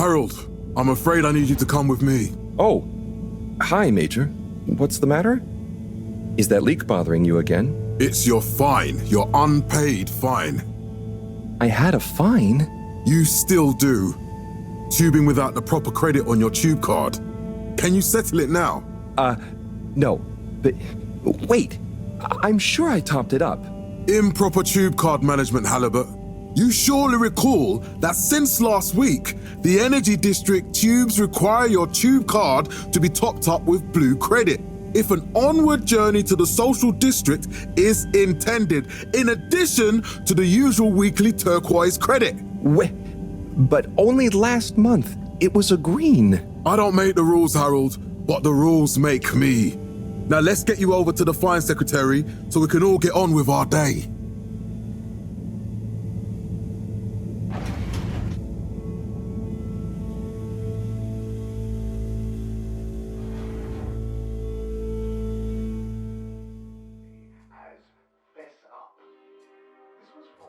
Harold, I'm afraid I need you to come with me. Oh, hi, Major. What's the matter? Is that leak bothering you again? It's your fine, your unpaid fine. I had a fine? You still do. Tubing without the proper credit on your tube card. Can you settle it now? No. But wait, I'm sure I topped it up. Improper tube card management, Halibut. You surely recall that since last week, the Energy District tubes require your tube card to be topped up with blue credit if an onward journey to the social district is intended, in addition to the usual weekly turquoise credit. But only last month, it was a green. I don't make the rules, Harold, but the rules make me. Now let's get you over to the fine secretary so we can all get on with our day.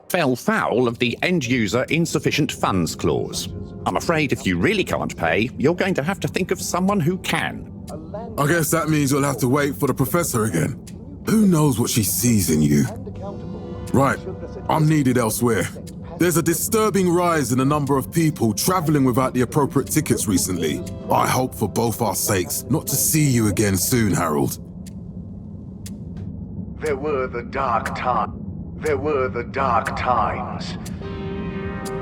Fell foul of the end-user insufficient funds clause. I'm afraid if you really can't pay, you're going to have to think of someone who can. I guess that means you'll have to wait for the professor again. Who knows what she sees in you? Right, I'm needed elsewhere. There's a disturbing rise in the number of people traveling without the appropriate tickets recently. I hope for both our sakes not to see you again soon, Harold. There were the dark times.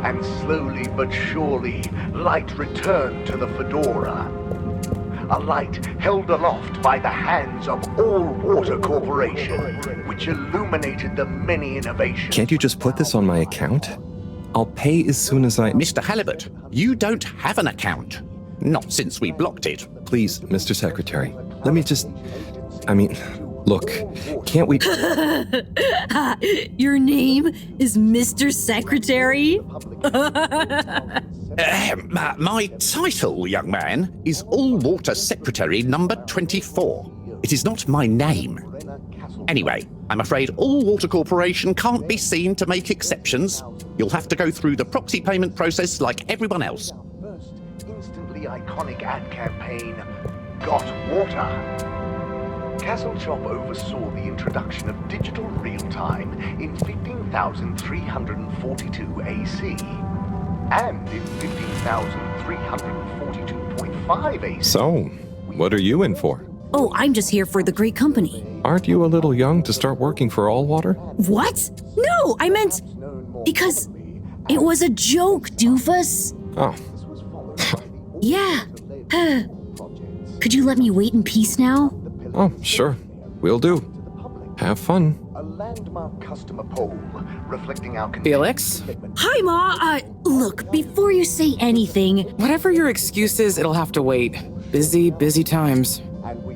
And slowly but surely, light returned to the Fedora. A light held aloft by the hands of All Water Corporation, which illuminated the many innovations. Can't you just put this on my account? I'll pay as soon as I... Mr. Halibut, you don't have an account. Not since we blocked it. Please, Mr. Secretary, let me just... Look, can't we... Your name is Mr. Secretary? My title, young man, is All Water Secretary number 24. It is not my name. Anyway, I'm afraid All Water Corporation can't be seen to make exceptions. You'll have to go through the proxy payment process like everyone else. First instantly iconic ad campaign, Got Water. Castle Chop oversaw the introduction of digital real-time in 15,342 AC and in 15,342.5 AC. So, what are you in for? Oh, I'm just here for the great company. Aren't you a little young to start working for All Water? What? No, I meant... because it was a joke, doofus. Oh. Yeah. Could you let me wait in peace now? Oh, sure. Will do. Have fun. A landmark customer poll reflecting our Felix? Hi, Ma. Look, before you say anything... Whatever your excuse is, it'll have to wait. Busy times.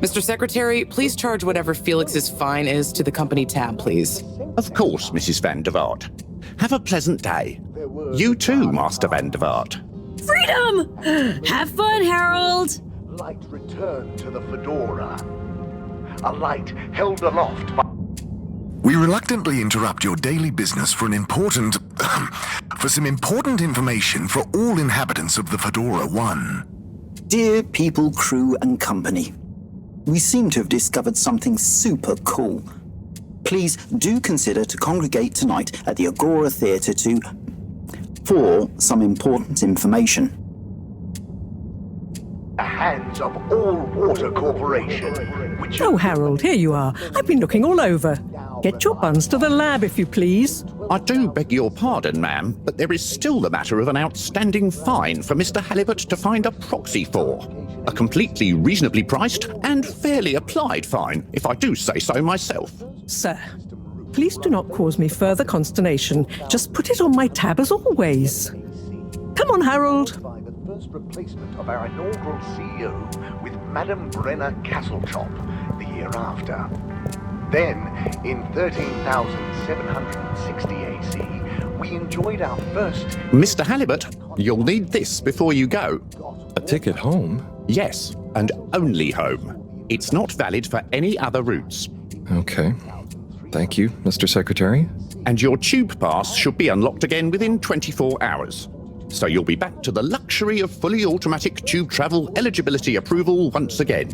Mr. Secretary, please charge whatever Felix's fine is to the company tab, please. Of course, Mrs. Van der Vaart. Have a pleasant day. You too, Master Van der Vaart. Freedom! Have fun, Harold! light returned to the Fedora. A light held aloft by... We reluctantly interrupt your daily business for some important information for all inhabitants of the Fedora 1. Dear people, crew, and company, we seem to have discovered something super cool. Please do consider to congregate tonight at the Agora Theatre for some important information. The hands of All Water Corporation, which... Oh, Harold, here you are. I've been looking all over. Get your buns to the lab, if you please. I do beg your pardon, ma'am, but there is still the matter of an outstanding fine for Mr. Halibut to find a proxy for. A completely reasonably priced and fairly applied fine, if I do say so myself. Sir, please do not cause me further consternation. Just put it on my tab as always. Come on, Harold. By the first replacement of our inaugural CEO with Madame Brenner Castlechop the year after. Then, in 13,760 AC, we enjoyed our first... Mr. Halibut, you'll need this before you go. A ticket home? Yes, and only home. It's not valid for any other routes. Okay. Thank you, Mr. Secretary. And your tube pass should be unlocked again within 24 hours. So you'll be back to the luxury of fully automatic tube travel eligibility approval once again.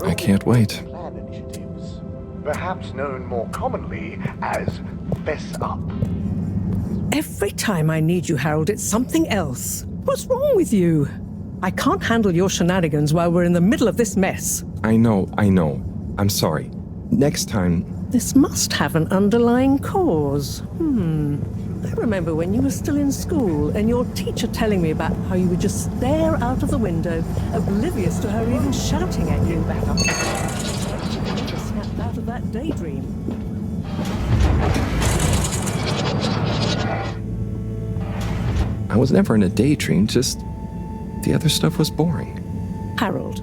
I can't wait. Plan initiatives, perhaps known more commonly as Fess Up. Every time I need you, Harold, it's something else. What's wrong with you? I can't handle your shenanigans while we're in the middle of this mess. I know. I'm sorry. Next time... This must have an underlying cause. I remember when you were still in school and your teacher telling me about how you would just stare out of the window, oblivious to her even shouting at you. Just snapped out of that daydream. I was never in a daydream, just... the other stuff was boring. Harold,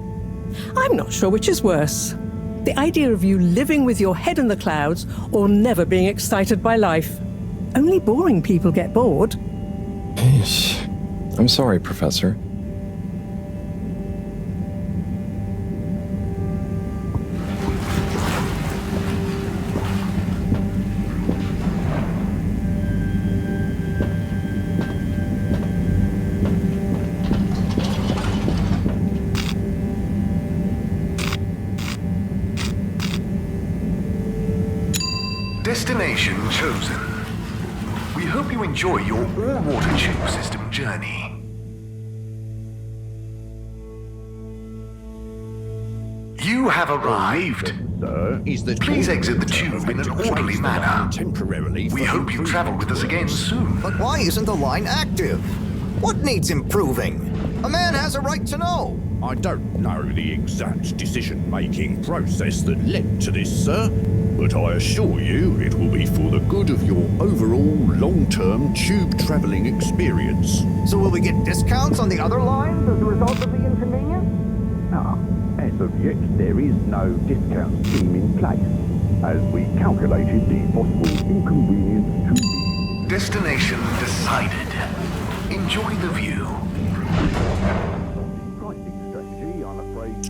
I'm not sure which is worse. The idea of you living with your head in the clouds or never being excited by life. Only boring people get bored. I'm sorry, Professor. Destination chosen. We hope you enjoy your all-water tube system journey. You have arrived. Please exit the tube in an orderly manner. We hope you travel with us again soon. But why isn't the line active? What needs improving? A man has a right to know. I don't know the exact decision-making process that led to this, sir, but I assure you it will be for the good of your overall long-term tube travelling experience. So will we get discounts on the other lines as a result of the inconvenience? No, as of yet there is no discount scheme in place, as we calculated the possible inconvenience to be... Destination decided. Enjoy the view. Pricing strategy, I'm afraid.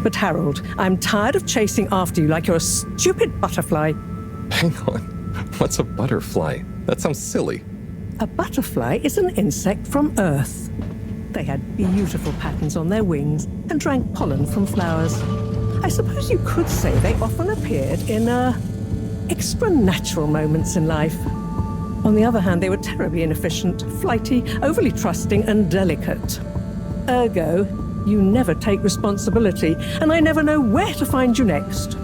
But Harold, I'm tired of chasing after you like you're a stupid butterfly. Hang on. What's a butterfly? That sounds silly. A butterfly is an insect from Earth. They had beautiful patterns on their wings and drank pollen from flowers. I suppose you could say they often appeared in, extra natural moments in life. On the other hand, they were terribly inefficient, flighty, overly trusting, and delicate. Ergo, you never take responsibility, and I never know where to find you next.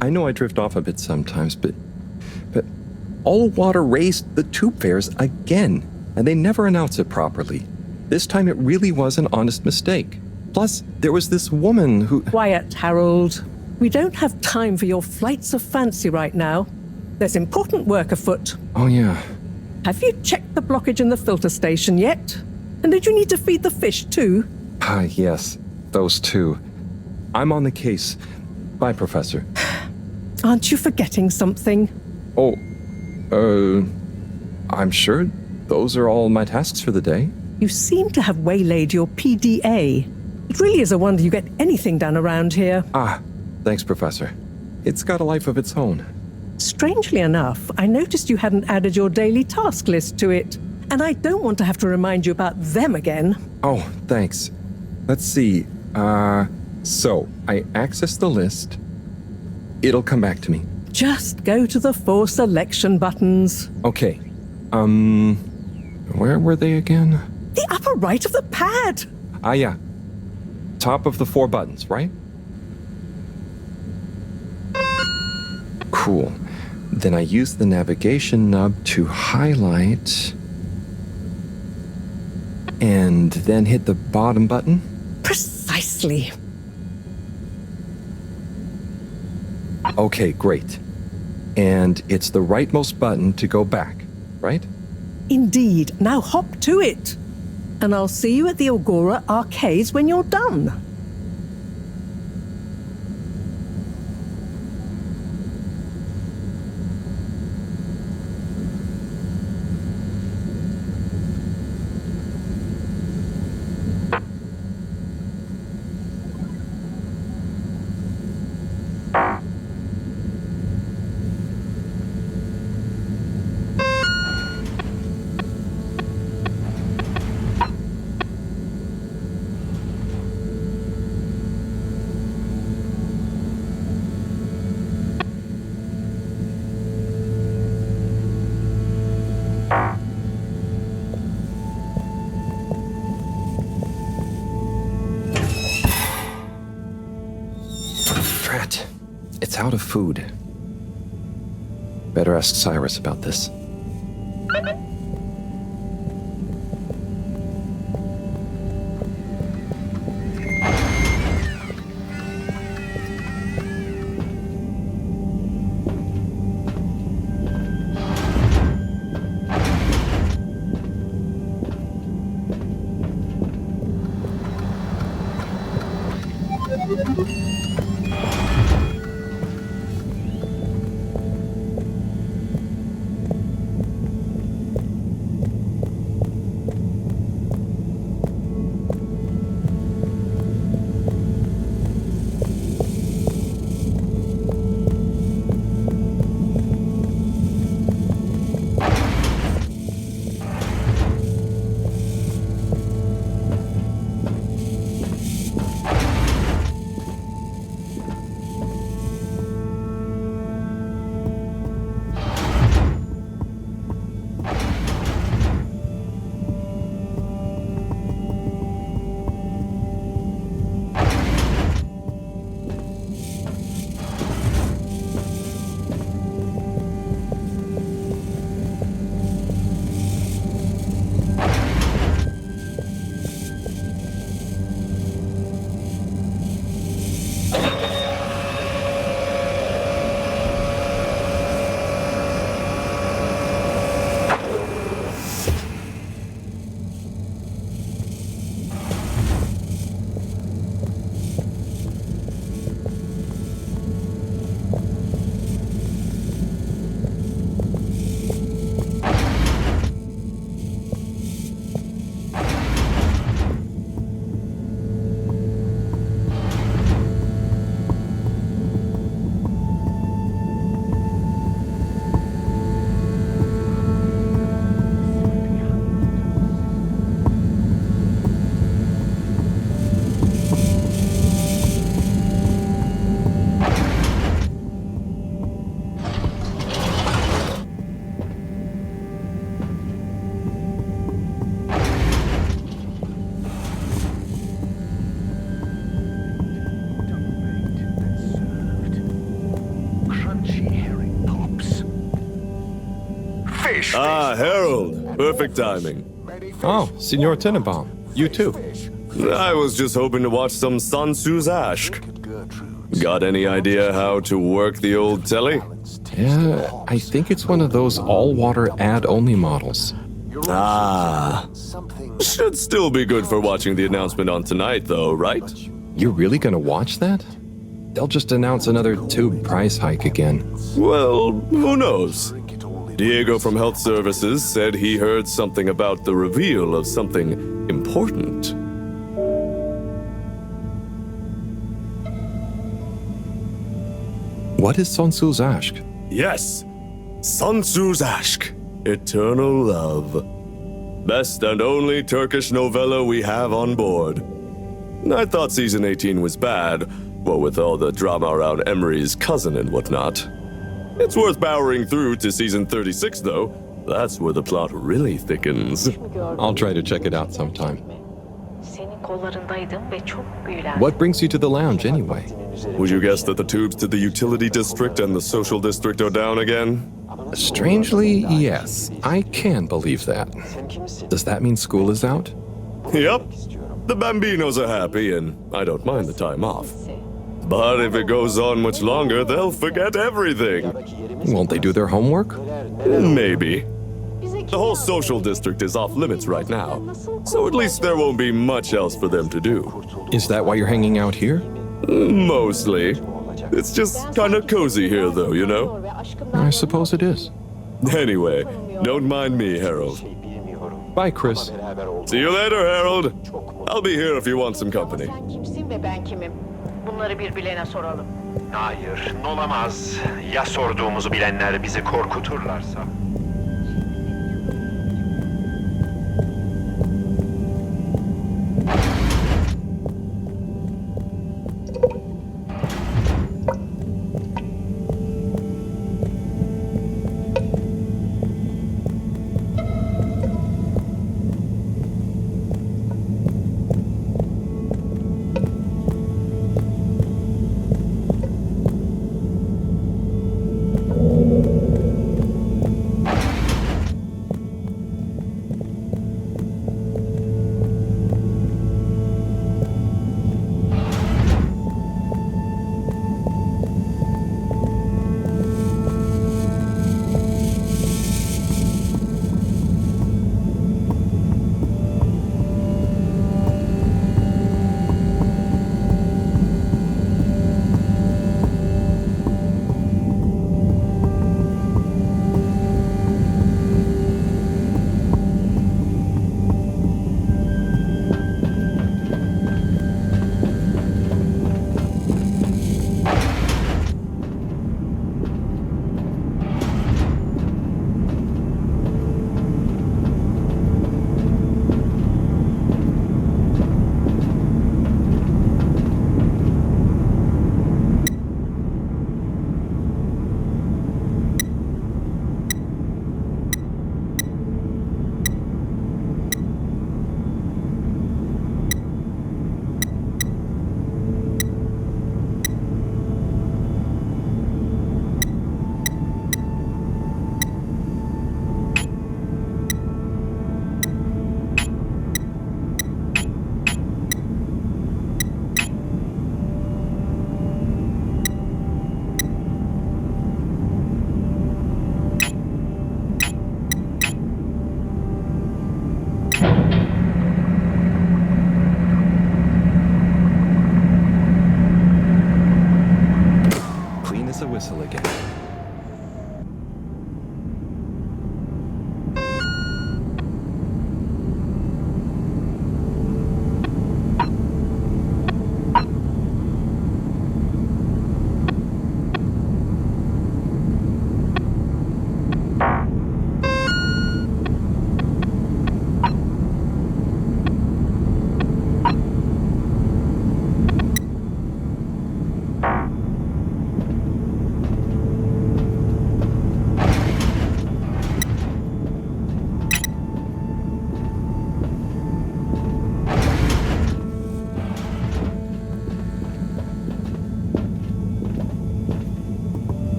I know I drift off a bit sometimes, but all water raised the tube fares again, and they never announce it properly. This time it really was an honest mistake. Plus, there was this woman who... Quiet, Harold. We don't have time for your flights of fancy right now. There's important work afoot. Oh, yeah. Have you checked the blockage in the filter station yet? And did you need to feed the fish too? Ah, yes. Those two. I'm on the case. Bye, Professor. Aren't you forgetting something? Oh, I'm sure those are all my tasks for the day. You seem to have waylaid your PDA. It really is a wonder you get anything done around here. Ah, thanks, Professor. It's got a life of its own. Strangely enough, I noticed you hadn't added your daily task list to it. And I don't want to have to remind you about them again. Oh, thanks. Let's see. So, I access the list. It'll come back to me. Just go to the 4 selection buttons. Okay. Where were they again? The upper right of the pad. Ah, yeah. Top of the 4 buttons, right? Cool. Then I use the navigation nub to highlight... and then hit the bottom button? Precisely. Okay, great. And it's the rightmost button to go back, right? Indeed. Now hop to it. And I'll see you at the Agora arcades when you're done. out of food. Better ask Cyrus about this. Ah, Herold. Perfect timing. Oh, Signor Tenenbaum. You too. I was just hoping to watch some Sun Tzu's Ash. Got any idea how to work the old telly? Yeah, I think it's one of those all-water ad-only models. Ah. Should still be good for watching the announcement on tonight, though, right? You're really gonna watch that? They'll just announce another tube price hike again. Well, who knows? Diego from Health Services said he heard something about the reveal of something important. What is Sun Tzu's Ash? Yes, Sun Tzu's Ash, Eternal Love. Best and only Turkish novella we have on board. I thought season 18 was bad, what with all the drama around Emery's cousin and whatnot. It's worth powering through to season 36, though. That's where the plot really thickens. I'll try to check it out sometime. What brings you to the lounge, anyway? Would you guess that the tubes to the utility district and the social district are down again? Strangely, yes. I can believe that. Does that mean school is out? Yep. The Bambinos are happy, and I don't mind the time off. But if it goes on much longer, they'll forget everything. Won't they do their homework? Maybe. The whole social district is off limits right now, so at least there won't be much else for them to do. Is that why you're hanging out here? Mostly. It's just kind of cozy here, though, you know? I suppose it is. Anyway, don't mind me, Herold. Bye, Chris. See you later, Herold. I'll be here if you want some company. Bunları birbirlerine soralım. Hayır, olamaz. Ya sorduğumuzu bilenler bizi korkuturlarsa?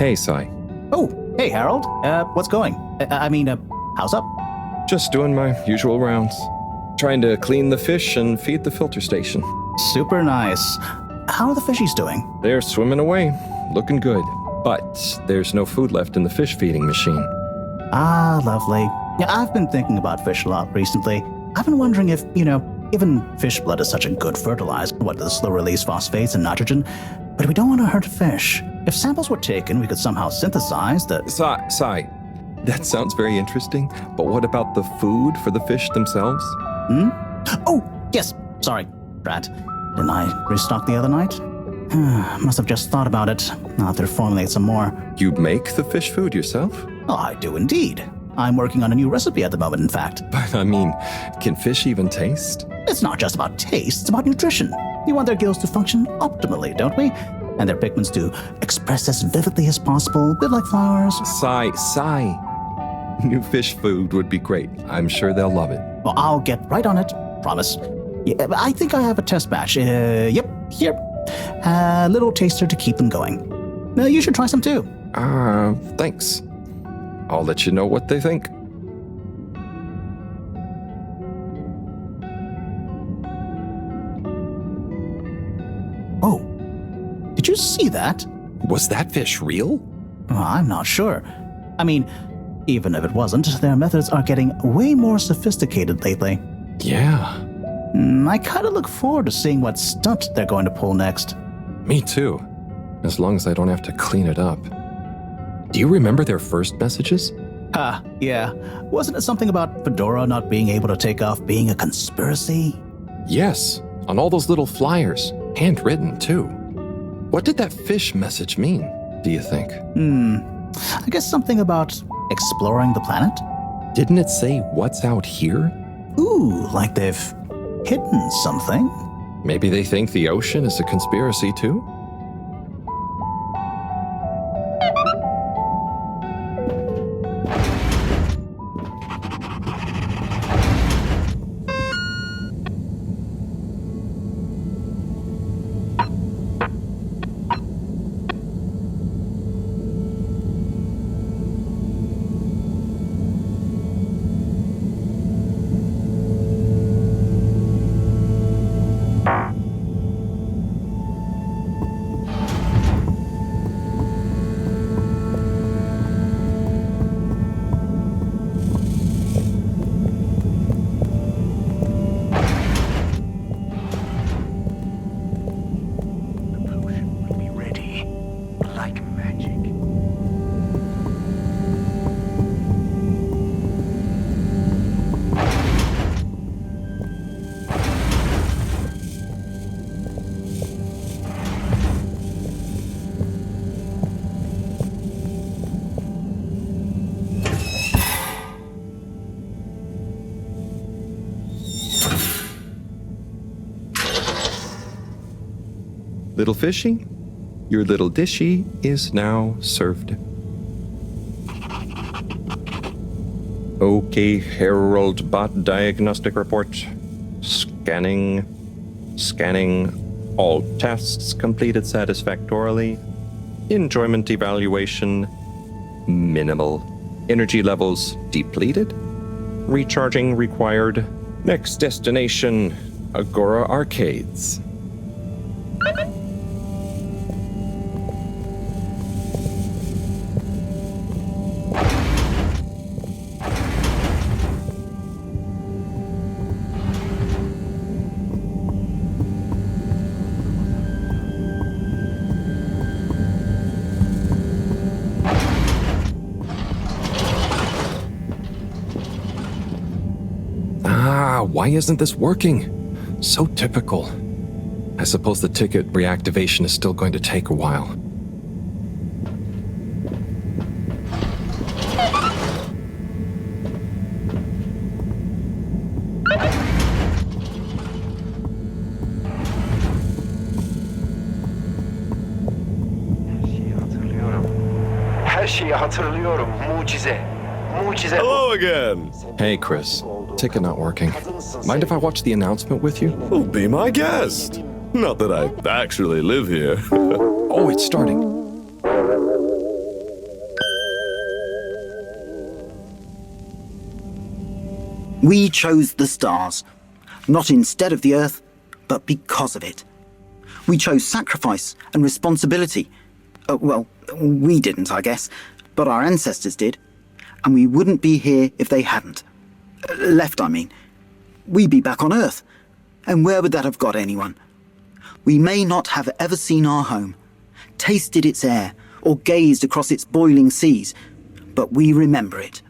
Hey, Sai. Oh, hey, Harold. What's going? How's up? Just doing my usual rounds. Trying to clean the fish and feed the filter station. Super nice. How are the fishies doing? They're swimming away, looking good. But there's no food left in the fish feeding machine. Ah, lovely. Yeah, I've been thinking about fish a lot recently. I've been wondering if, given fish blood is such a good fertilizer, the slow-release phosphates and nitrogen, but we don't want to hurt fish. If samples were taken, we could somehow synthesize the... Sai, that sounds very interesting, but what about the food for the fish themselves? Oh, yes. Sorry, Brad. Didn't I restock the other night? Must have just thought about it. I'll have to formulate some more. You make the fish food yourself? Oh, I do indeed. I'm working on a new recipe at the moment, in fact. But can fish even taste? It's not just about taste, it's about nutrition. We want their gills to function optimally, don't we? And their pigments to express as vividly as possible, a bit like flowers. Sai. New fish food would be great. I'm sure they'll love it. Well, I'll get right on it. Promise. Yeah, I think I have a test batch. Yep, here. A little taster to keep them going. You should try some too. Thanks. I'll let you know what they think. Oh, did you see that? Was that fish real? I'm not sure. Even if it wasn't, their methods are getting way more sophisticated lately. Yeah. I kind of look forward to seeing what stunt they're going to pull next. Me too. As long as I don't have to clean it up. Do you remember their first messages? Yeah. Wasn't it something about Fedora not being able to take off being a conspiracy? Yes, on all those little flyers. Handwritten, too. What did that fish message mean, do you think? I guess something about exploring the planet? Didn't it say what's out here? Ooh, like they've hidden something? Maybe they think the ocean is a conspiracy, too? Little fishy, your little dishy is now served. Okay, Herold bot diagnostic report. Scanning. All tests completed satisfactorily. Enjoyment evaluation minimal. Energy levels depleted. Recharging required. Next destination, Agora Arcades. Why isn't this working? So typical. I suppose the ticket reactivation is still going to take a while. Her şeyi hatırlıyorum. Mucize. Hello again. Hey, Chris. Ticket not working. Mind if I watch the announcement with you? Well, be my guest. Not that I actually live here. Oh, it's starting. We chose the stars, not instead of the Earth, but because of it. We chose sacrifice and responsibility. Well, we didn't, I guess, but our ancestors did. And we wouldn't be here if they hadn't. Left, I mean. We'd be back on Earth. And where would that have got anyone? We may not have ever seen our home, tasted its air, or gazed across its boiling seas, but we remember it.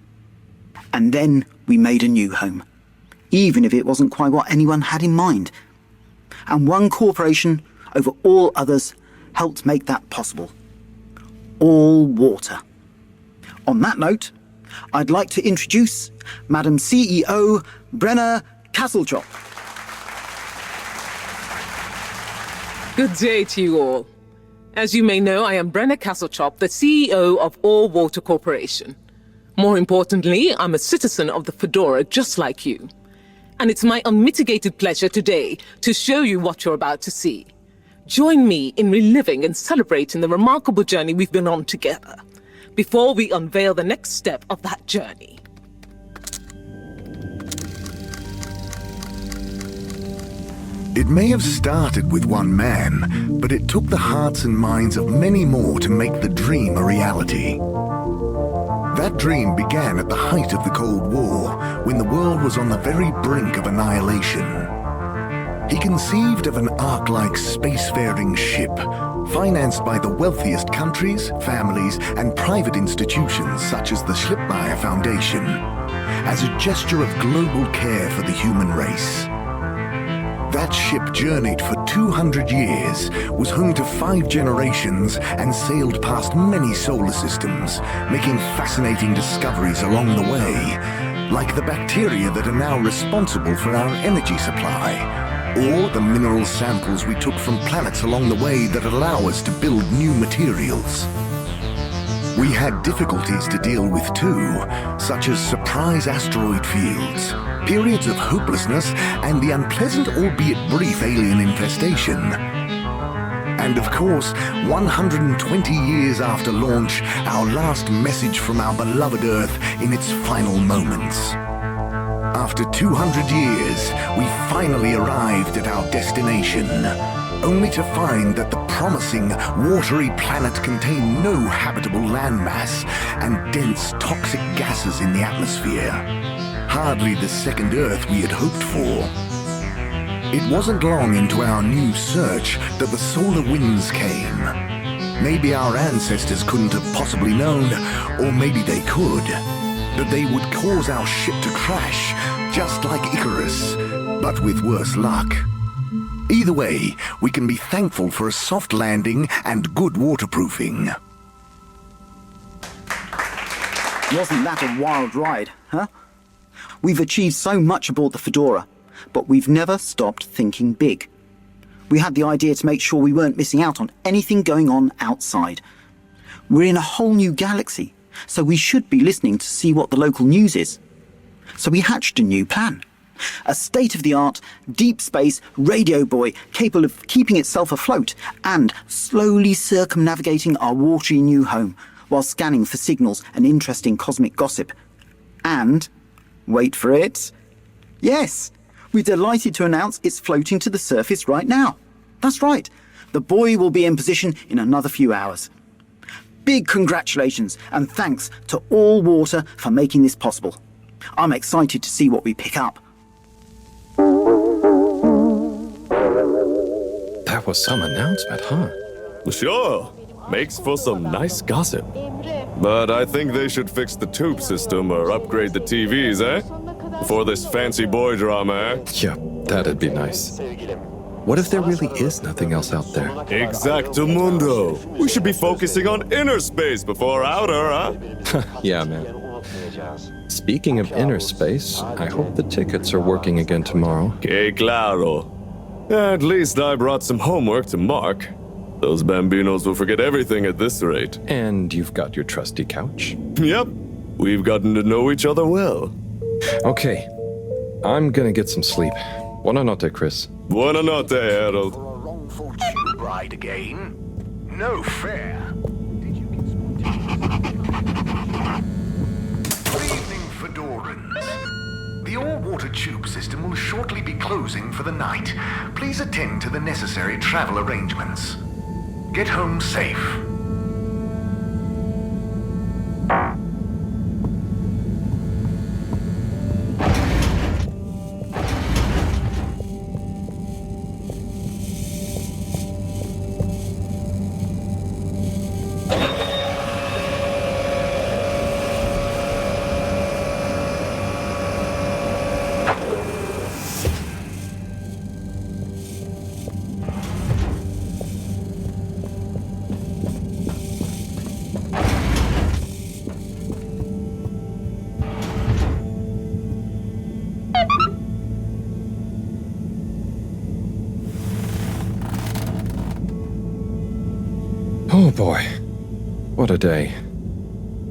And then we made a new home, even if it wasn't quite what anyone had in mind. And one corporation over all others helped make that possible. All water. On that note, I'd like to introduce Madam CEO Brenna Castletop. Good day to you all. As you may know, I am Brenna Castletop, the CEO of All Water Corporation. More importantly, I'm a citizen of the Fedora just like you. And it's my unmitigated pleasure today to show you what you're about to see. Join me in reliving and celebrating the remarkable journey we've been on together, before we unveil the next step of that journey. It may have started with one man, but it took the hearts and minds of many more to make the dream a reality. That dream began at the height of the Cold War, when the world was on the very brink of annihilation. He conceived of an Ark-like spacefaring ship, financed by the wealthiest countries, families, and private institutions such as the Schlipmeyer Foundation, as a gesture of global care for the human race. That ship journeyed for 200 years, was home to 5 generations, and sailed past many solar systems, making fascinating discoveries along the way, like the bacteria that are now responsible for our energy supply, or the mineral samples we took from planets along the way that allow us to build new materials. We had difficulties to deal with too, such as surprise asteroid fields, periods of hopelessness, and the unpleasant albeit brief alien infestation. And of course, 120 years after launch, our last message from our beloved Earth in its final moments. After 200 years, we finally arrived at our destination, only to find that the promising, watery planet contained no habitable landmass and dense, toxic gases in the atmosphere. Hardly the second Earth we had hoped for. It wasn't long into our new search that the solar winds came. Maybe our ancestors couldn't have possibly known, or maybe they could, that they would cause our ship to crash, just like Icarus, but with worse luck. Either way, we can be thankful for a soft landing and good waterproofing. Wasn't that a wild ride, huh? We've achieved so much aboard the Fedora, but we've never stopped thinking big. We had the idea to make sure we weren't missing out on anything going on outside. We're in a whole new galaxy, so we should be listening to see what the local news is. So we hatched a new plan. A state-of-the-art, deep space radio buoy capable of keeping itself afloat and slowly circumnavigating our watery new home while scanning for signals and interesting cosmic gossip. And, wait for it, yes, we're delighted to announce it's floating to the surface right now. That's right, the buoy will be in position in another few hours. Big congratulations and thanks to All Water for making this possible. I'm excited to see what we pick up. That was some announcement, huh? Sure. Makes for some nice gossip. But I think they should fix the tube system or upgrade the TVs, eh? For this fancy boy drama, eh? Yeah, that'd be nice. What if there really is nothing else out there? Exactamundo. We should be focusing on inner space before outer, huh? Yeah, man. Speaking of inner space, I hope the tickets are working again tomorrow. Que claro. At least I brought some homework to mark. Those bambinos will forget everything at this rate. And you've got your trusty couch? Yep. We've gotten to know each other well. Okay. I'm gonna get some sleep. Buona notte, Chris. Buona notte, Herold. For a wrongful tube ride again? No fair. Good evening, Fedorans. The all-water tube system will shortly be closing for the night. Please attend to the necessary travel arrangements. Get home safe. Oh boy, what a day.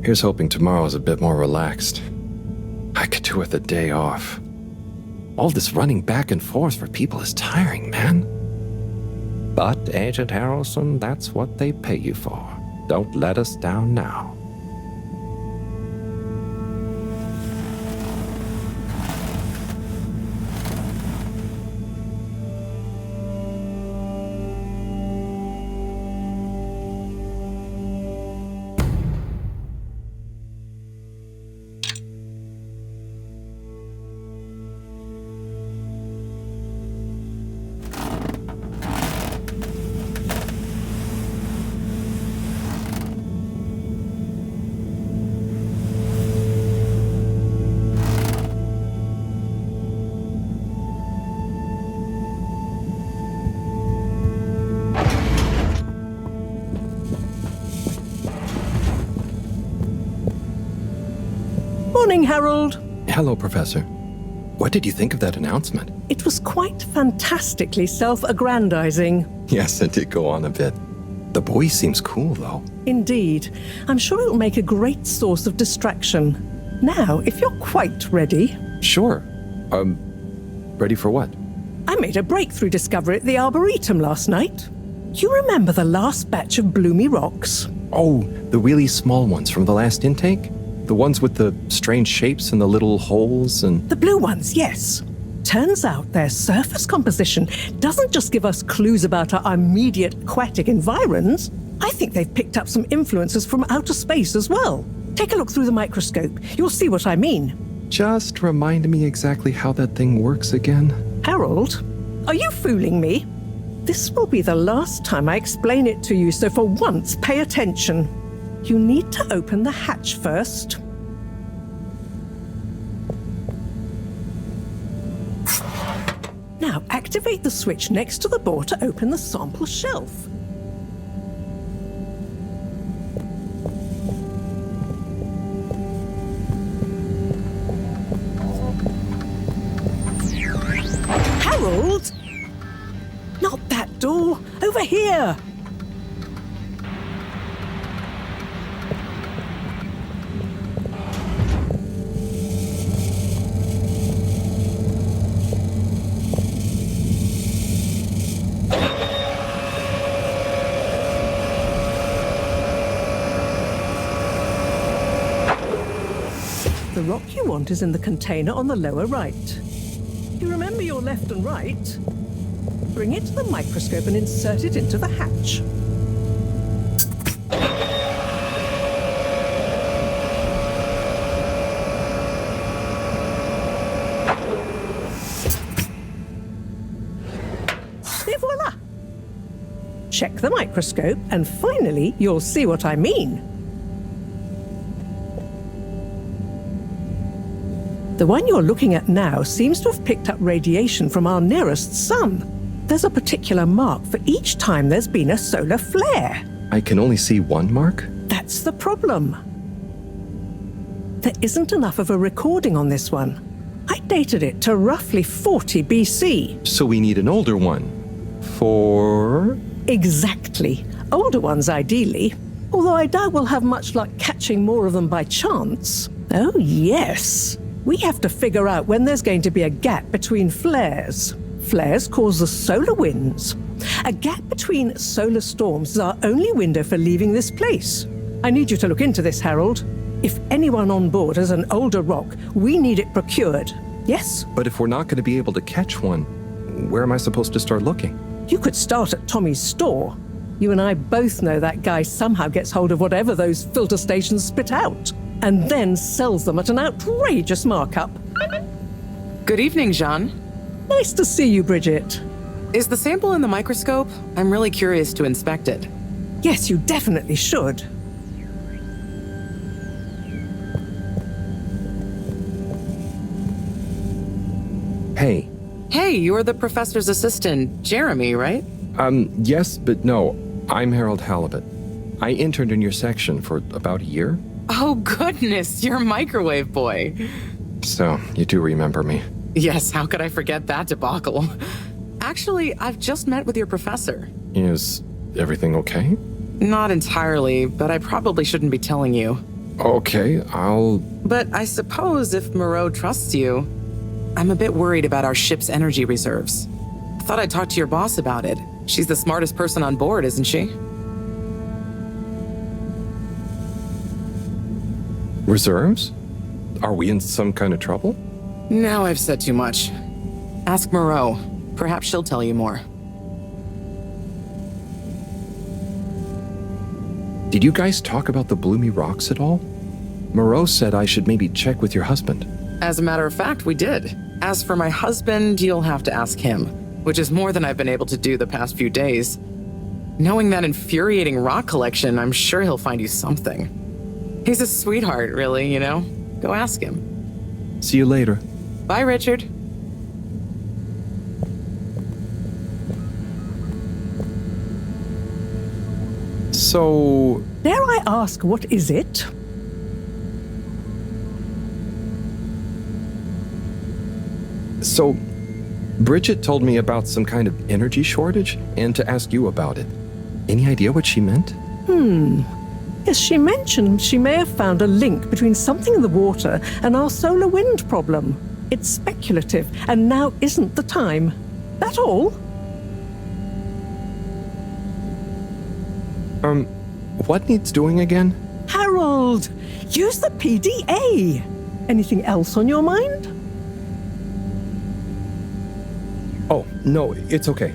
Here's hoping tomorrow's a bit more relaxed. I could do with a day off. All this running back and forth for people is tiring, man. But, Agent Harrelson, that's what they pay you for. Don't let us down now. Morning, Herold. Hello, Professor. What did you think of that announcement? It was quite fantastically self-aggrandizing. Yes, it did go on a bit. The boy seems cool, though. Indeed. I'm sure it'll make a great source of distraction. Now, if you're quite ready... Sure. Ready for what? I made a breakthrough discovery at the Arboretum last night. You remember the last batch of bloomy rocks? Oh, the really small ones from the last intake? The ones with the strange shapes and the little holes and... The blue ones, yes. Turns out their surface composition doesn't just give us clues about our immediate aquatic environs. I think they've picked up some influences from outer space as well. Take a look through the microscope. You'll see what I mean. Just remind me exactly how that thing works again. Herold, are you fooling me? This will be the last time I explain it to you, so for once, pay attention. You need to open the hatch first. Now, activate the switch next to the bore to open the sample shelf. Herold! Not that door! Over here! The rock you want is in the container on the lower right. You remember your left and right? Bring it to the microscope and insert it into the hatch. Et voila! Check the microscope and finally you'll see what I mean. The one you're looking at now seems to have picked up radiation from our nearest sun. There's a particular mark for each time there's been a solar flare. I can only see one mark? That's the problem. There isn't enough of a recording on this one. I dated it to roughly 40 BC. So we need an older one. For... Exactly. Older ones, ideally. Although I doubt we'll have much luck catching more of them by chance. Oh, yes. We have to figure out when there's going to be a gap between flares. Flares cause the solar winds. A gap between solar storms is our only window for leaving this place. I need you to look into this, Herold. If anyone on board has an older rock, we need it procured. Yes? But if we're not going to be able to catch one, where am I supposed to start looking? You could start at Tommy's store. You and I both know that guy somehow gets hold of whatever those filter stations spit out, and then sells them at an outrageous markup. Good evening, Jean. Nice to see you, Bridget. Is the sample in the microscope? I'm really curious to inspect it. Yes, you definitely should. Hey. Hey, you're the professor's assistant, Jeremy, right? Yes, but no. I'm Herold Halibut. I interned in your section for about a year. Oh, goodness, you're Microwave Boy. So, you do remember me. Yes, how could I forget that debacle? Actually, I've just met with your professor. Is everything okay? Not entirely, but I probably shouldn't be telling you. Okay, But I suppose if Moreau trusts you, I'm a bit worried about our ship's energy reserves. Thought I'd talk to your boss about it. She's the smartest person on board, isn't she? Reserves? Are we in some kind of trouble? Now I've said too much. Ask Moreau. Perhaps she'll tell you more. Did you guys talk about the Bloomy Rocks at all? Moreau said I should maybe check with your husband. As a matter of fact, we did. As for my husband, you'll have to ask him, which is more than I've been able to do the past few days. Knowing that infuriating rock collection, I'm sure he'll find you something. He's a sweetheart, really, you know? Go ask him. See you later. Bye, Richard. So... Dare I ask, what is it? So, Bridget told me about some kind of energy shortage and to ask you about it. Any idea what she meant? Yes, she mentioned she may have found a link between something in the water and our solar wind problem. It's speculative, and now isn't the time. That all? What needs doing again? Harold, use the PDA. Anything else on your mind? Oh, no, it's okay.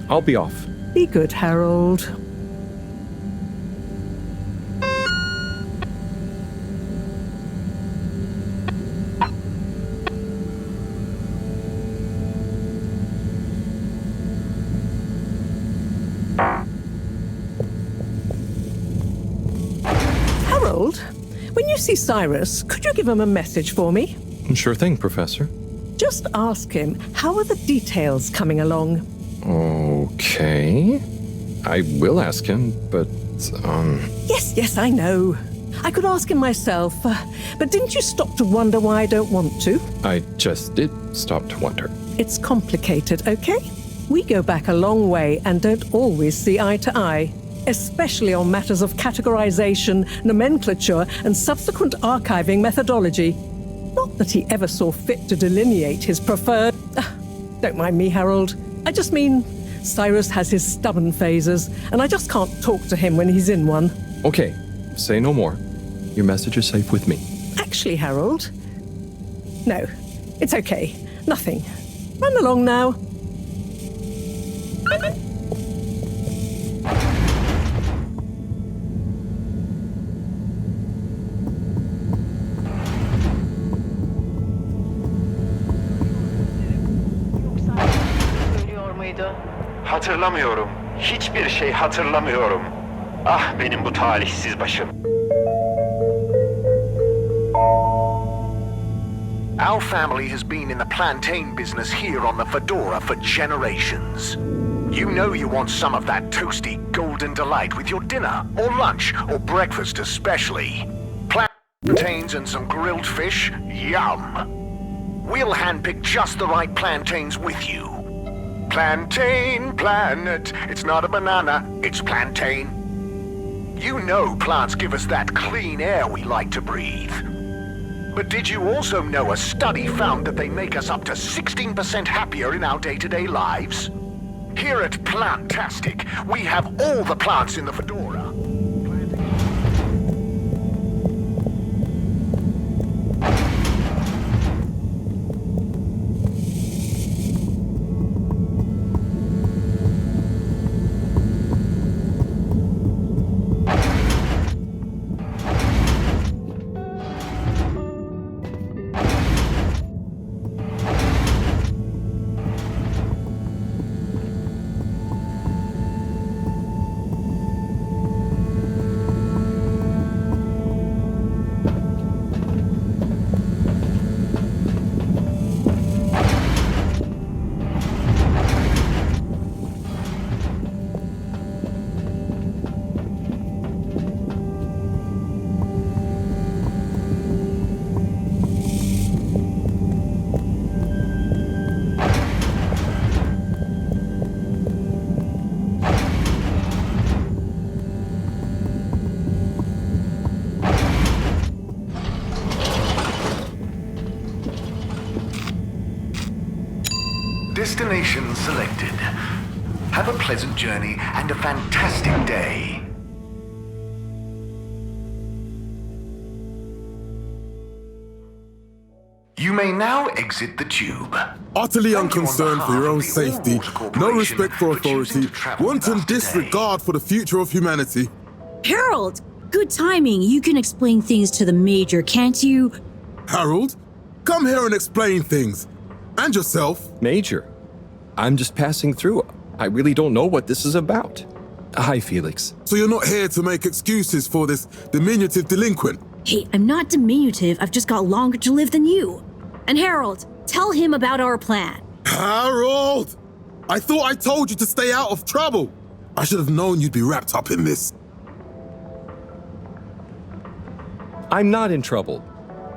I'll be off. Be good, Harold. Harold, when you see Cyrus, could you give him a message for me? Sure thing, Professor. Just ask him, how are the details coming along? Okay. I will ask him, but, Yes, I know. I could ask him myself, but didn't you stop to wonder why I don't want to? I just did stop to wonder. It's complicated, okay? We go back a long way and don't always see eye to eye, especially on matters of categorization, nomenclature, and subsequent archiving methodology. Not that he ever saw fit to delineate his preferred... Don't mind me, Harold. I just mean, Cyrus has his stubborn phases, and I just can't talk to him when he's in one. Okay, say no more. Your message is safe with me. Actually, Harold... No, it's okay. Nothing. Run along now. Hatırlamıyorum. Hiçbir şey hatırlamıyorum. Ah benim bu talihsiz başım. Our family has been in the plantain business here on the Fedora for generations. You know you want some of that toasty golden delight with your dinner, or lunch, or breakfast especially. Plantains and some grilled fish? Yum! We'll handpick just the right plantains with you. Plantain Planet. It's not a banana, it's plantain. You know plants give us that clean air we like to breathe. But did you also know a study found that they make us up to 16% happier in our day-to-day lives? Here at Plantastic, we have all the plants in the Fedora. Destination selected. Have a pleasant journey and a fantastic day. You may now exit the tube. Utterly unconcerned for your own safety, no respect for authority, wanton disregard for the future of humanity. Herold, good timing. You can explain things to the Major, can't you? Harold, come here and explain things. And yourself. Major, I'm just passing through. I really don't know what this is about. Hi, Felix. So you're not here to make excuses for this diminutive delinquent? Hey, I'm not diminutive. I've just got longer to live than you. And Herold, tell him about our plan. Harold! I thought I told you to stay out of trouble. I should have known you'd be wrapped up in this. I'm not in trouble.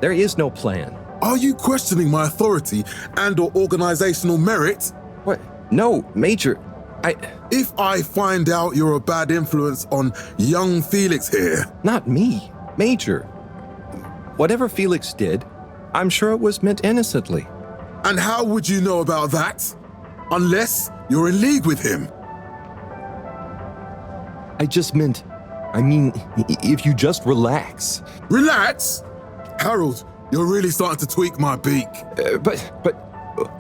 There is no plan. Are you questioning my authority and/or organizational merit? What? No, Major. If I find out you're a bad influence on young Felix here... Not me. Major. Whatever Felix did, I'm sure it was meant innocently. And how would you know about that? Unless you're in league with him. I mean, if you just relax. Relax? Harold, you're really starting to tweak my beak. But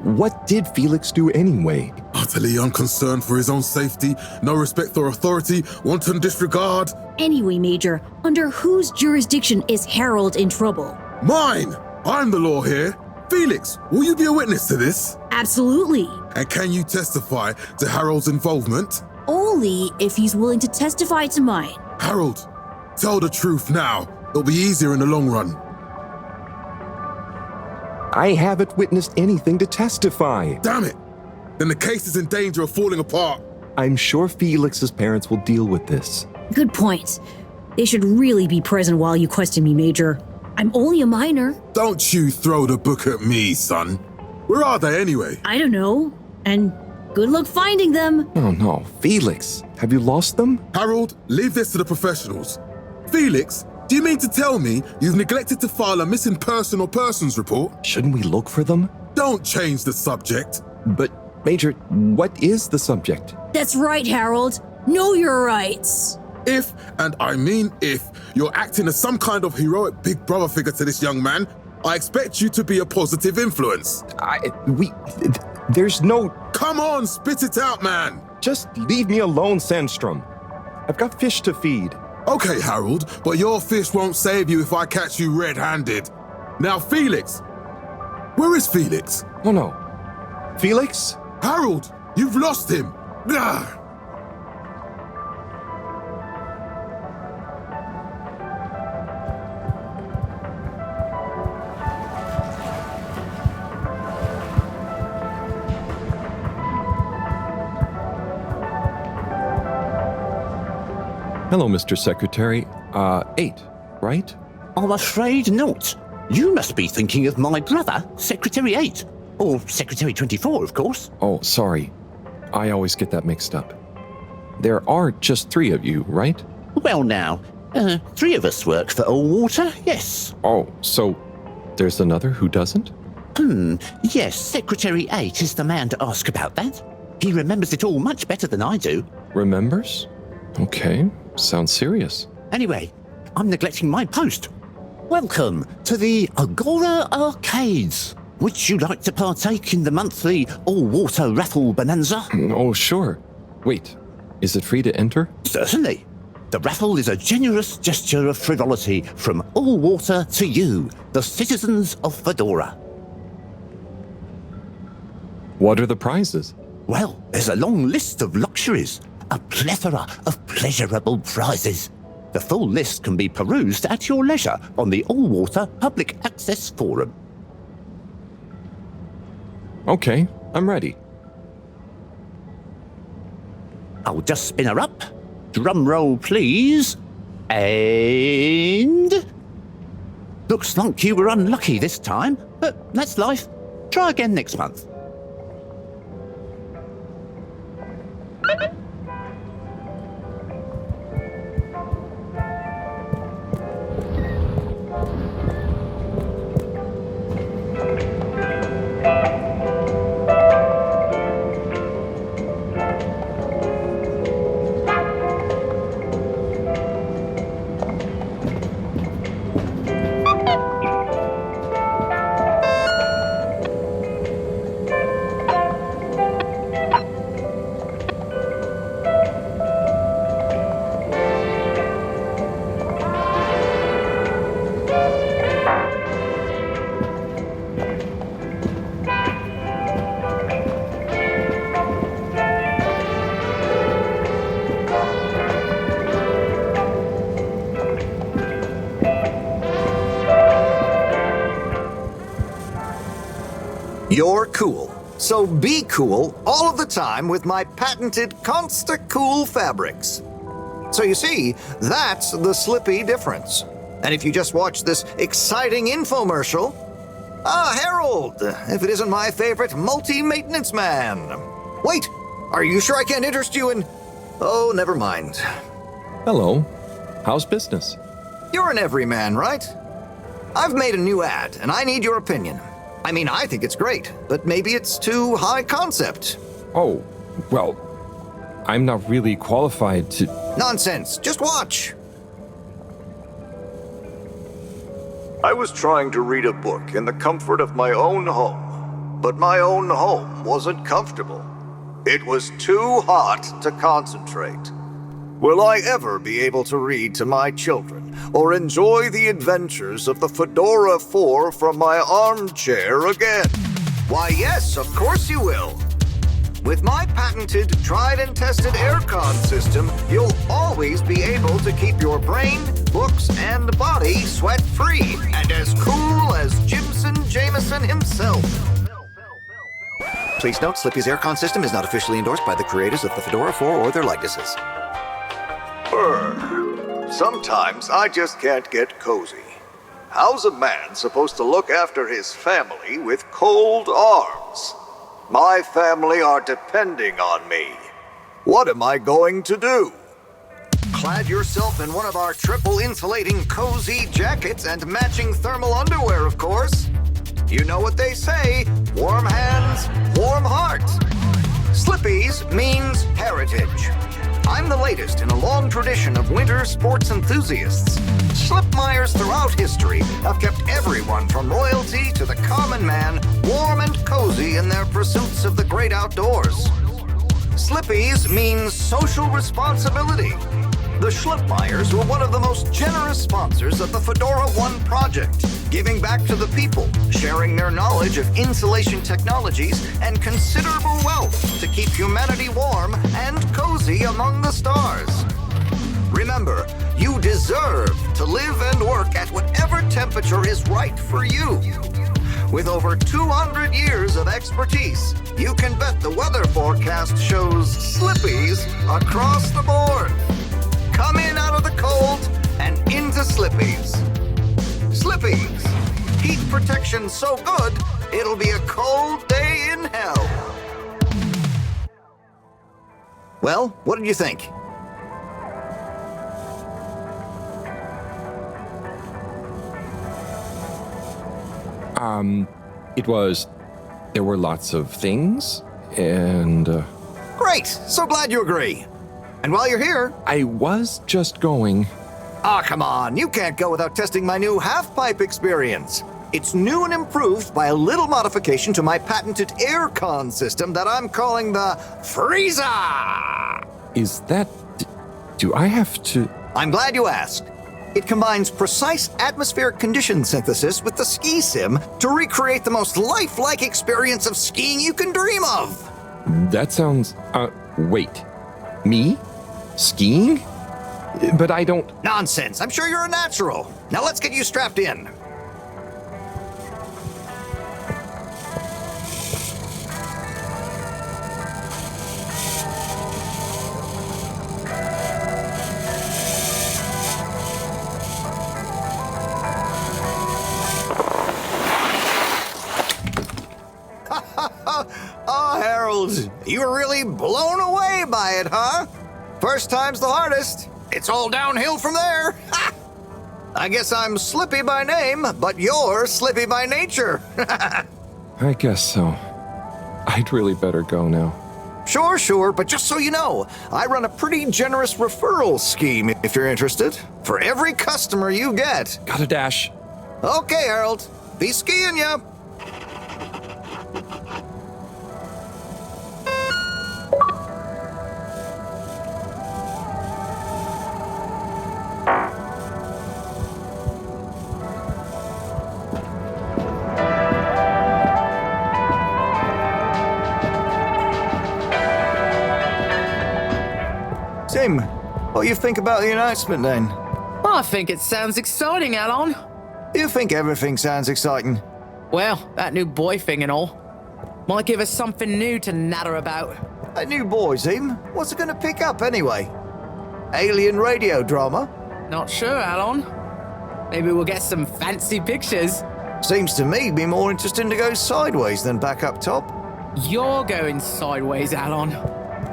what did Felix do anyway? Utterly unconcerned for his own safety, no respect for authority, wanton disregard. Anyway, Major, under whose jurisdiction is Herold in trouble? Mine! I'm the law here. Felix, will you be a witness to this? Absolutely. And can you testify to Harold's involvement? Only if he's willing to testify to mine. Harold, tell the truth now. It'll be easier in the long run. I haven't witnessed anything to testify. Damn it! Then the case is in danger of falling apart. I'm sure Felix's parents will deal with this. Good point. They should really be present while you question me, Major. I'm only a minor. Don't you throw the book at me, son. Where are they anyway? I don't know. And good luck finding them. Oh no, Felix, have you lost them? Harold, leave this to the professionals. Felix, do you mean to tell me you've neglected to file a missing person or persons report? Shouldn't we look for them? Don't change the subject. But, Major, what is the subject? That's right, Herold. Know your rights. If, and I mean if, you're acting as some kind of heroic big brother figure to this young man, I expect you to be a positive influence. There's no... Come on, spit it out, man. Just leave me alone, Sandstrom. I've got fish to feed. Okay, Harold, but your fish won't save you if I catch you red-handed. Now, Felix. Where is Felix? Oh, no. Felix? Harold, you've lost him. Ugh. Hello, Mr. Secretary. 8, right? I'm afraid not. You must be thinking of my brother, Secretary 8. Or Secretary 24, of course. Oh, sorry. I always get that mixed up. There are just 3 of you, right? Well now, 3 of us work for Allwater, yes. Oh, so there's another who doesn't? Yes, Secretary 8 is the man to ask about that. He remembers it all much better than I do. Remembers? Okay, sounds serious. Anyway, I'm neglecting my post. Welcome to the Agora Arcades. Would you like to partake in the monthly all-water raffle bonanza? Oh, sure. Wait, is it free to enter? Certainly. The raffle is a generous gesture of frivolity from Allwater to you, the citizens of Fedora. What are the prizes? Well, there's a long list of luxuries, a plethora of pleasurable prizes. The full list can be perused at your leisure on the Allwater Public Access Forum. Okay, I'm ready. I'll just spin her up. Drum roll, please. And... Looks like you were unlucky this time, but that's life. Try again next month. You're cool. So be cool all of the time with my patented Consta-Cool fabrics. So you see, that's the Slippy difference. And if you just watch this exciting infomercial... Herold, if it isn't my favorite multi-maintenance man. Wait, are you sure I can't interest you in... Oh, never mind. Hello. How's business? You're an everyman, right? I've made a new ad, and I need your opinion. I mean, I think it's great, but maybe it's too high concept. Oh, well, I'm not really qualified to... Nonsense. Just watch. I was trying to read a book in the comfort of my own home, but my own home wasn't comfortable. It was too hot to concentrate. Will I ever be able to read to my children or enjoy the adventures of the Fedora 4 from my armchair again? Why, yes, of course you will. With my patented, tried and tested aircon system, you'll always be able to keep your brain, books, and body sweat-free and as cool as Jimson Jameson himself. Please note, Slippy's aircon system is not officially endorsed by the creators of the Fedora 4 or their likenesses. Sometimes I just can't get cozy. How's a man supposed to look after his family with cold arms? My family are depending on me. What am I going to do? Clad yourself in one of our triple insulating cozy jackets and matching thermal underwear, of course. You know what they say, warm hands, warm heart. Slippy's means heritage. I'm the latest in a long tradition of winter sports enthusiasts. Slipmeyers throughout history have kept everyone from royalty to the common man warm and cozy in their pursuits of the great outdoors. Slippy's means social responsibility. The Schlipmeyers were one of the most generous sponsors of the Fedora 1 project, giving back to the people, sharing their knowledge of insulation technologies and considerable wealth to keep humanity warm and cozy among the stars. Remember, you deserve to live and work at whatever temperature is right for you. With over 200 years of expertise, you can bet the weather forecast shows Slippies across the board. Come in out of the cold and into Slippies. Slippies. Heat protection so good, it'll be a cold day in hell. Well, what did you think? There were lots of things, and... Great! So glad you agree. And while you're here... I was just going... Ah, come on. You can't go without testing my new half-pipe experience. It's new and improved by a little modification to my patented aircon system that I'm calling the Freezer! Is that... Do I have to... I'm glad you asked. It combines precise atmospheric condition synthesis with the ski sim to recreate the most lifelike experience of skiing you can dream of. That sounds... wait. Me? Skiing? But I don't... Nonsense. I'm sure you're a natural. Now let's get you strapped in. Oh, Herold, you were really blown away by it, huh? First time's the hardest. It's all downhill from there. Ha! I guess I'm Slippy by name, but you're Slippy by nature. I guess so. I'd really better go now. Sure, but just so you know, I run a pretty generous referral scheme if you're interested. For every customer you get. Gotta dash. Okay, Herold. Be skiing ya. Tim, what do you think about the announcement then? I think it sounds exciting, Alon. You think everything sounds exciting? Well, that new boy thing and all. Might give us something new to natter about. A new boy, Zim. What's it gonna pick up anyway? Alien radio drama? Not sure, Alon. Maybe we'll get some fancy pictures. Seems to me be more interesting to go sideways than back up top. You're going sideways, Alon.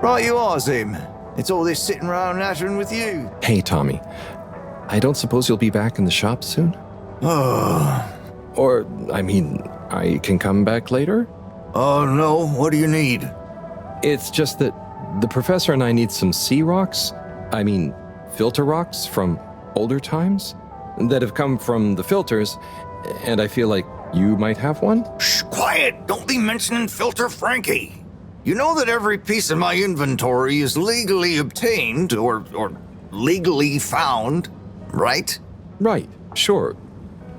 Right you are, Zim. It's all this sitting around nattering with you. Hey, Tommy. I don't suppose you'll be back in the shop soon? Or, I mean, I can come back later? Oh, no. What do you need? It's just that the professor and I need some sea rocks. I mean, filter rocks from older times that have come from the filters, and I feel like you might have one? Shh, quiet! Don't be mentioning Filter Frankie. You know that every piece of my inventory is legally obtained or legally found, right? Right, sure.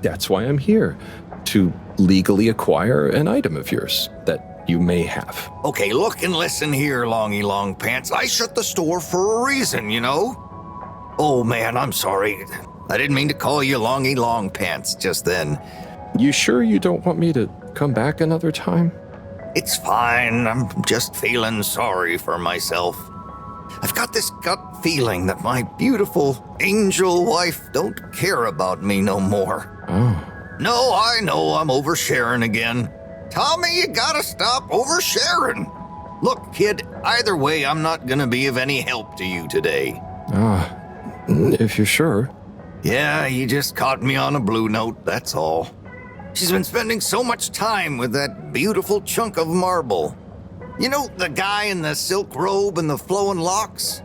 That's why I'm here, to legally acquire an item of yours that you may have. Okay, look and listen here, Longy Long Pants. I shut the store for a reason, you know? Oh man, I'm sorry. I didn't mean to call you Longy Long Pants just then. You sure you don't want me to come back another time? It's fine. I'm just feeling sorry for myself. I've got this gut feeling that my beautiful angel wife don't care about me no more. Oh. No, I know I'm oversharing again. Tommy, you gotta stop oversharing. Look, kid, either way, I'm not gonna be of any help to you today. If you're sure. Yeah, you just caught me on a blue note, that's all. She's been spending so much time with that beautiful chunk of marble. You know, the guy in the silk robe and the flowing locks?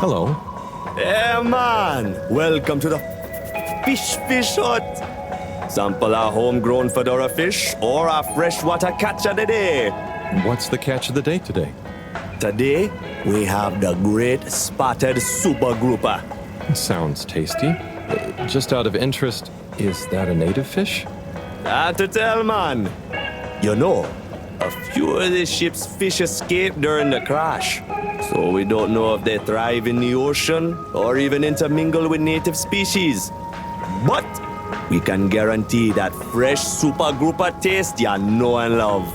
Hello. Yeah, man. Welcome to the fish hut. Sample a homegrown fedora fish or a freshwater catch of the day. What's the catch of the day today? Today, we have the great spotted super grouper. Sounds tasty. Just out of interest, is that a native fish? Hard to tell, man. You know, a few of the ship's fish escaped during the crash. So we don't know if they thrive in the ocean or even intermingle with native species. But we can guarantee that fresh super grouper taste you know and love.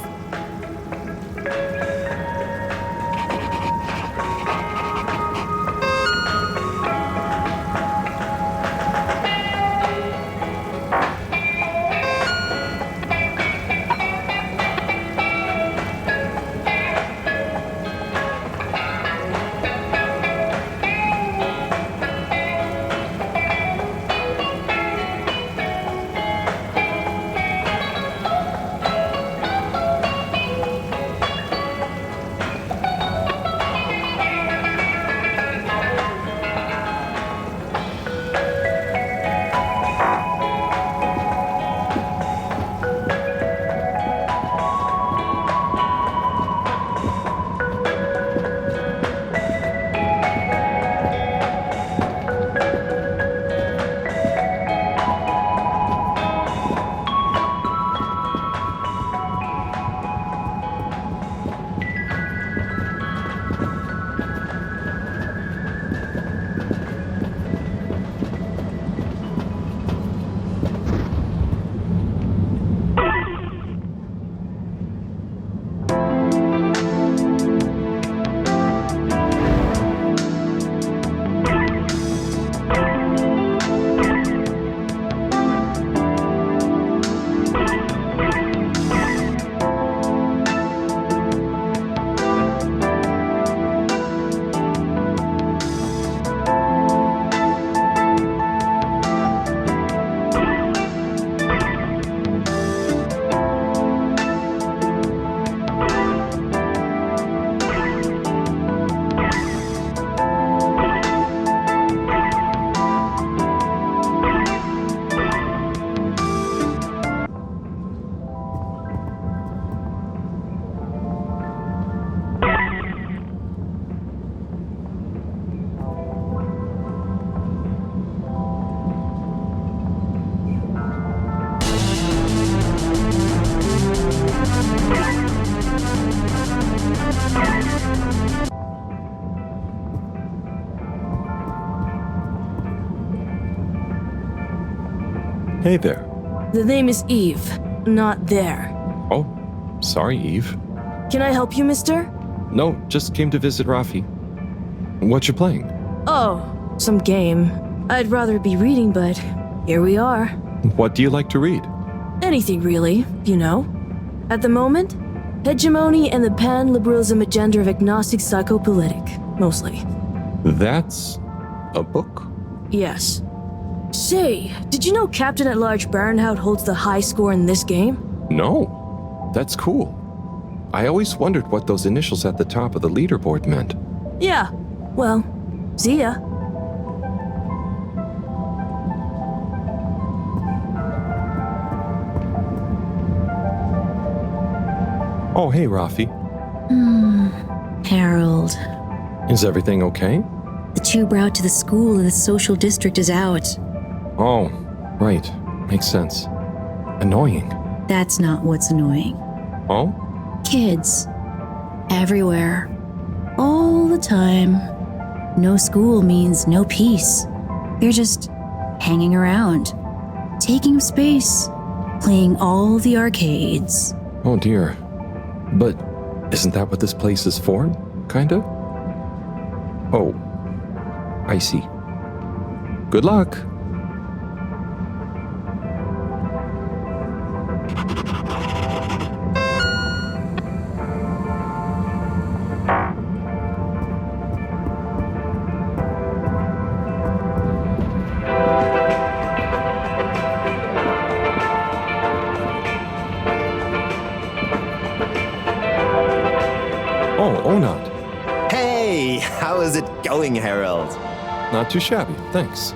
Hey there. The name is Eve, not there. Oh, sorry, Eve. Can I help you, mister? No, just came to visit Rafi. What you playing? Oh, some game. I'd rather be reading, but here we are. What do you like to read? Anything really, you know. At the moment, hegemony and the pan-liberalism agenda of agnostic psychopolitic, mostly. That's a book? Yes. Say, did you know Captain at Large Baronhout holds the high score in this game? No. That's cool. I always wondered what those initials at the top of the leaderboard meant. Yeah. Well, see ya. Oh, hey, Rafi. Harold. Is everything okay? The tube route to the school in the social district is out. Oh, right. Makes sense. Annoying. That's not what's annoying. Oh? Kids. Everywhere. All the time. No school means no peace. They're just hanging around, taking up space, playing all the arcades. Oh dear. But isn't that what this place is for? Kinda? Oh. I see. Good luck. Oh, Onat. Hey, how is it going, Herold? Not too shabby, thanks.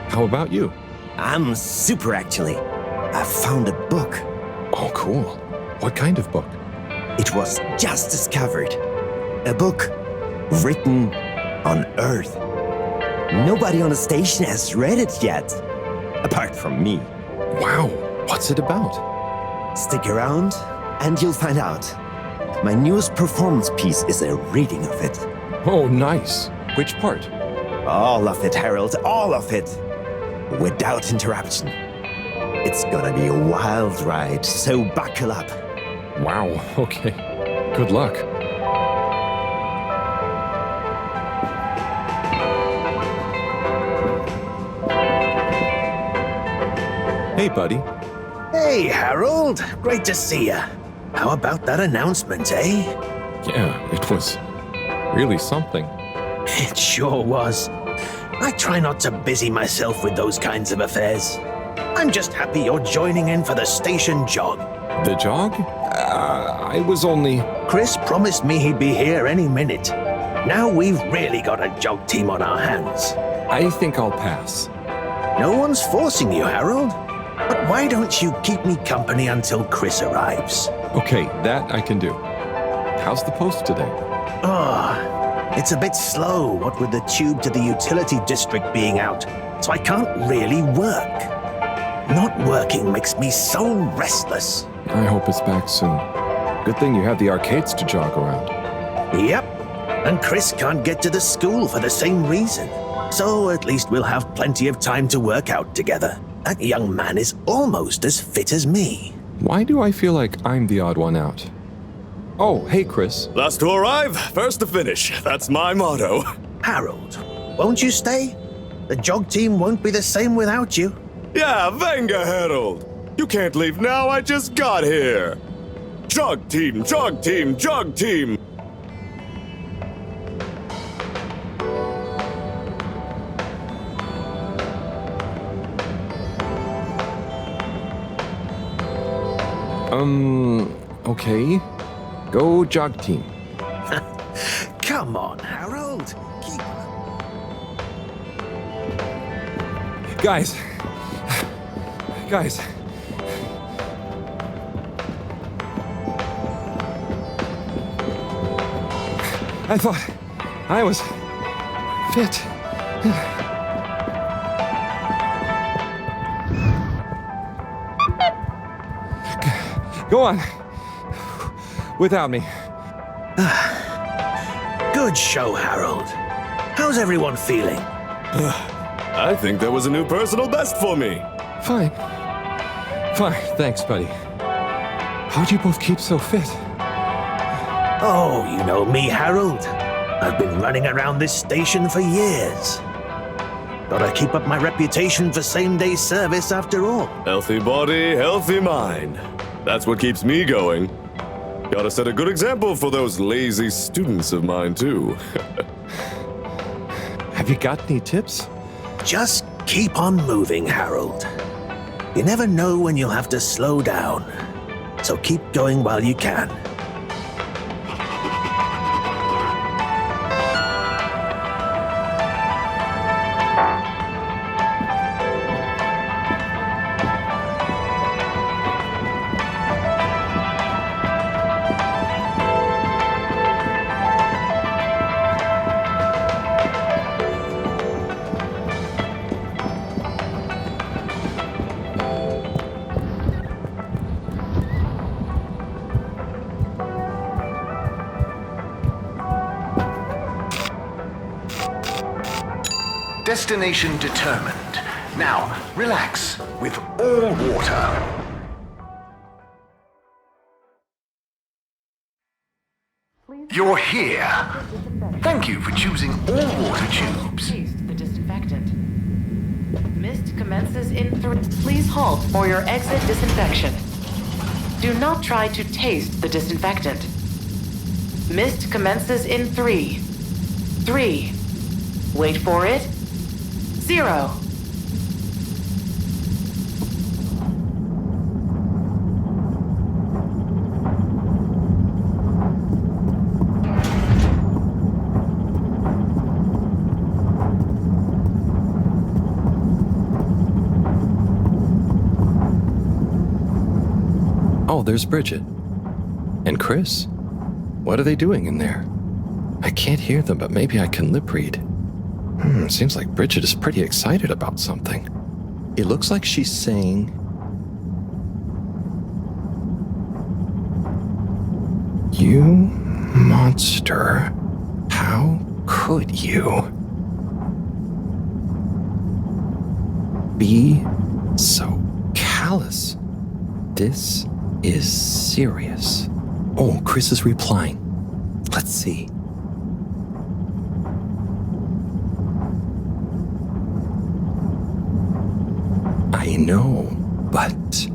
How about you? I'm super, actually. I found a book. Oh, cool. What kind of book? It was just discovered. A book written on Earth. Nobody on the station has read it yet, apart from me. Wow, what's it about? Stick around and you'll find out. My newest performance piece is a reading of it. Oh, nice. Which part? All of it, Harold, all of it. Without interruption. It's gonna be a wild ride, so buckle up. Wow, okay. Good luck. Hey, buddy. Hey, Harold. Great to see ya. How about that announcement, eh? Yeah, it was really something. It sure was. I try not to busy myself with those kinds of affairs. I'm just happy you're joining in for the station jog. The jog? I was only... Chris promised me he'd be here any minute. Now we've really got a jog team on our hands. I think I'll pass. No one's forcing you, Harold. But why don't you keep me company until Chris arrives? Okay, that I can do. How's the post today? It's a bit slow, what with the tube to the utility district being out, so I can't really work. Not working makes me so restless. I hope it's back soon. Good thing you have the arcades to jog around. Yep, and Chris can't get to the school for the same reason. So at least we'll have plenty of time to work out together. That young man is almost as fit as me. Why do I feel like I'm the odd one out? Oh, hey, Chris. Last to arrive, first to finish. That's my motto. Harold, won't you stay? The jog team won't be the same without you. Yeah, venga, Herold. You can't leave now, I just got here. Jog team, jog team, jog team. Okay. Go jog team. Come on, Harold. Keep... Guys. I thought I was fit. Go on. Without me. Good show, Harold. How's everyone feeling? I think there was a new personal best for me. Fine. Fine, thanks, buddy. How'd you both keep so fit? Oh, you know me, Harold. I've been running around this station for years. Gotta keep up my reputation for same-day service after all. Healthy body, healthy mind. That's what keeps me going. Gotta set a good example for those lazy students of mine, too. Have you got any tips? Just keep on moving, Harold. You never know when you'll have to slow down. So keep going while you can. Destination determined. Now, relax with all water. You're here. Thank you for choosing all water tubes. The disinfectant. Mist commences in 3. Please halt for your exit disinfection. Do not try to taste the disinfectant. Mist commences in 3. 3. Wait for it. 0. Oh, there's Bridget. And Chris. What are they doing in there? I can't hear them, but maybe I can lip read. Seems like Bridget is pretty excited about something. It looks like she's saying, "You monster, how could you be so callous? This is serious." Oh, Chris is replying. Let's see. I know, but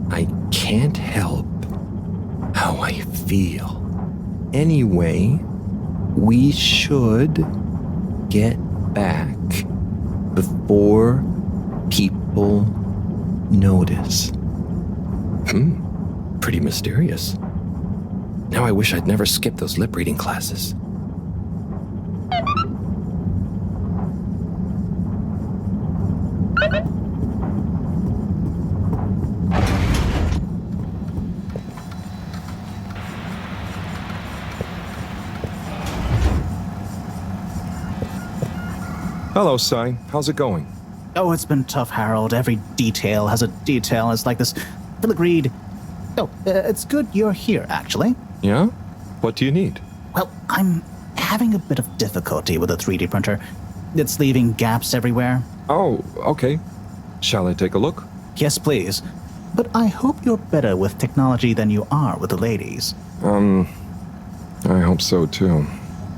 I can't help how I feel. Anyway, we should get back before people notice. Pretty mysterious. Now I wish I'd never skipped those lip reading classes. Hello, Sai. How's it going? Oh, it's been tough, Harold. Every detail has a detail. It's like this filigreed. Oh, it's good you're here, actually. Yeah? What do you need? Well, I'm having a bit of difficulty with the 3D printer. It's leaving gaps everywhere. Oh, okay. Shall I take a look? Yes, please. But I hope you're better with technology than you are with the ladies. I hope so, too.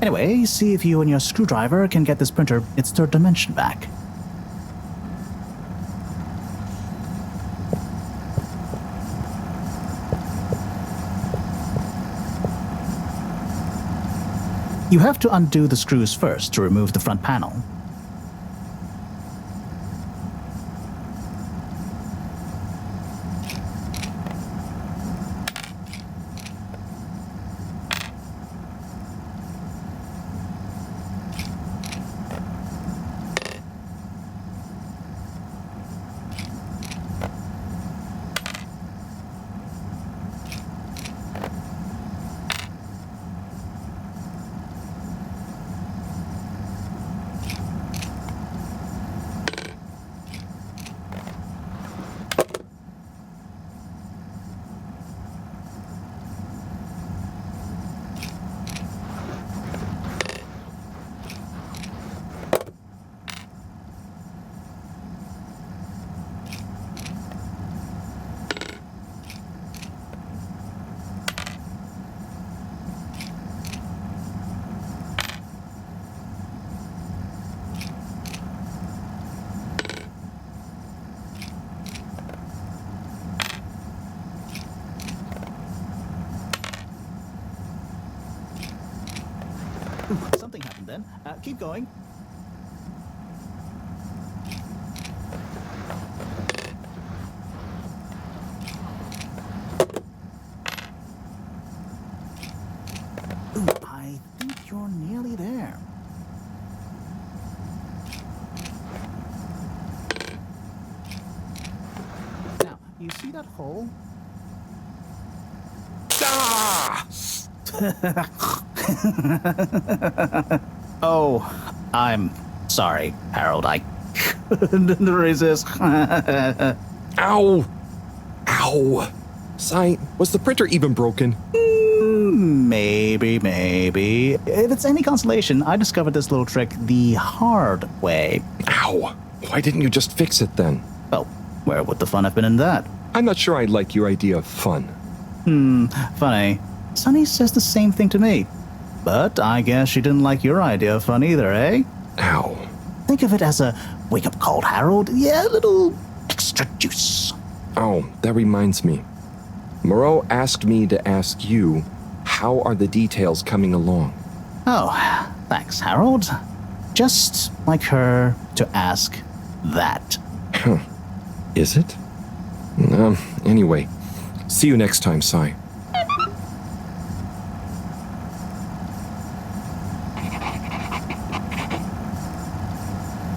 Anyway, see if you and your screwdriver can get this printer its third dimension back. You have to undo the screws first to remove the front panel. And then, keep going. Ooh, I think you're nearly there. Now, you see that hole? Ah! Oh, I'm sorry, Harold. I couldn't resist. Ow! Ow! Sai, was the printer even broken? Maybe. If it's any consolation, I discovered this little trick the hard way. Ow! Why didn't you just fix it then? Well, where would the fun have been in that? I'm not sure I like your idea of fun. Funny. Sunny says the same thing to me. But I guess she didn't like your idea of fun either, eh? Ow. Think of it as a wake-up call, Harold. Yeah, a little extra juice. Oh, that reminds me. Moreau asked me to ask you, how are the details coming along? Oh, thanks, Harold. Just like her to ask that. Huh. Is it? Anyway, see you next time, Sai.